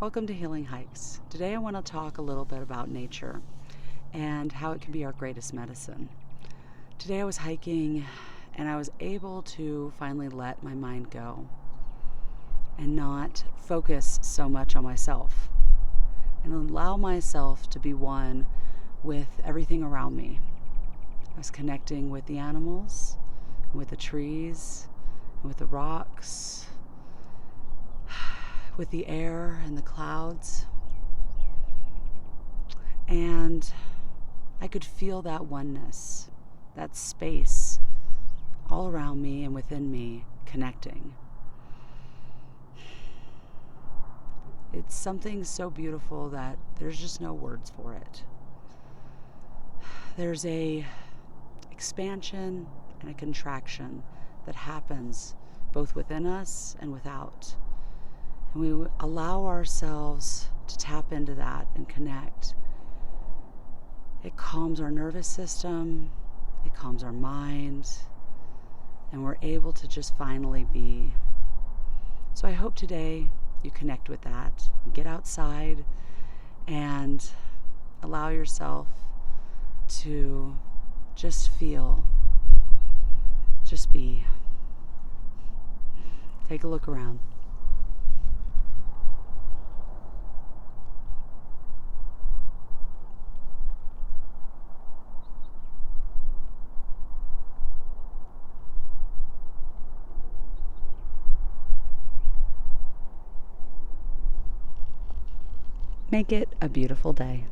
Welcome to Healing Hikes. Today I want to talk a little bit about nature and how it can be our greatest medicine. Today I was hiking and I was able to finally let my mind go and not focus so much on myself and allow myself to be one with everything around me. I was connecting with the animals, with the trees, and with the rocks, with the air and the clouds. And I could feel that oneness, that space all around me and within me connecting. It's something so beautiful that there's just no words for it. There's a expansion and a contraction that happens both within us and without. And we allow ourselves to tap into that and connect. It calms our nervous system, it calms our mind, and we're able to just finally be. So I hope today you connect with that. You get outside and allow yourself to just feel, just be. Take a look around. Make it a beautiful day.